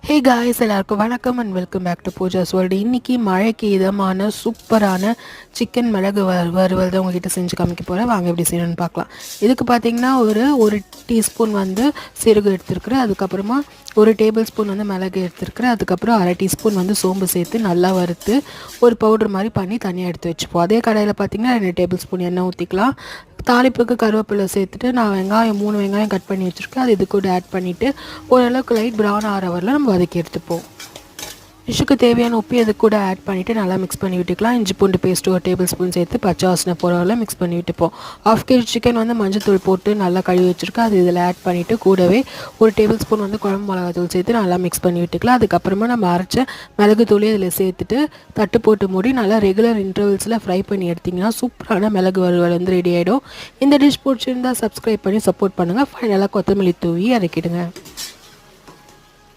ஹே guys, எல்லாருக்கும் வணக்கம் and welcome back to Pooja's world. இன்றைக்கி மழைக்கு இதமான சூப்பரான சிக்கன் மிளகு வறுவல் தான் உங்ககிட்ட செஞ்சு காமிக்க போகிறேன். வாங்க எப்படி செய்யணும்னு பார்க்கலாம். இதுக்கு பார்த்தீங்கன்னா ஒரு டீஸ்பூன் வந்து சீரகம் எடுத்துருக்குறேன். அதுக்கப்புறமா 1 டேபிள் ஸ்பூன் வந்து மிளகு எடுத்துருக்குறேன். அதுக்கப்புறம் 1/2 டீஸ்பூன் வந்து சோம்பு சேர்த்து நல்லா வறுத்து ஒரு பவுடர் மாதிரி பண்ணி தனியாக எடுத்து வச்சுப்போம். அதே கடாயில் பார்த்தீங்கன்னா 2 டேபிள் ஸ்பூன் எண்ணெய் ஊற்றிக்கலாம். தாளிப்புக்கு கருவேப்பிலை சேர்த்துட்டு நான் 3 வெங்காயம் கட் பண்ணி வச்சுருக்கேன். அது இது கூட ஆட் பண்ணிவிட்டு ஓரளவுக்கு லைட் ப்ரௌன் ஆகிற வரல நம்ம வதக்கி எடுத்துப்போம். டிஷ்ஷுக்கு தேவையான உப்பு இது கூட ஆட் பண்ணிவிட்டு நல்லா மிக்ஸ் பண்ணி விட்டுக்கலாம். இஞ்சி பூண்டு பேஸ்ட்டு 1 டேபிள் ஸ்பூன் சேர்த்து பச்சை வாசனை போகிறவரை மிக்ஸ் பண்ணி விட்டுப்போம். 1/2 kg சிக்கன் வந்து மஞ்சள் போட்டு நல்லா கழுவி வச்சுருக்கேன். அது இதில் ஆட் பண்ணிவிட்டு கூடவே 1 டேபிள் ஸ்பூன் வந்து குழம்பு மிளகாத்தூள் சேர்த்து நல்லா மிக்ஸ் பண்ணி விட்டுக்கலாம். அதுக்கப்புறமா நம்ம அரைச்ச மிளகுத்தூளி இதில் சேர்த்துட்டு தட்டு போட்டு மூடி நல்லா ரெகுலர் இன்டர்வல்ஸில் ஃப்ரை பண்ணி எடுத்திங்கன்னா சூப்பரான மிளகு வறுவல் வந்து ரெடி ஆகிடும். இந்த டிஷ் பிடிச்சிருந்தால் சப்ஸ்கிரைப் பண்ணி சப்போர்ட் பண்ணுங்கள். ஃபைனலாக கொத்தமல்லி தூவி இறக்கிடுங்க.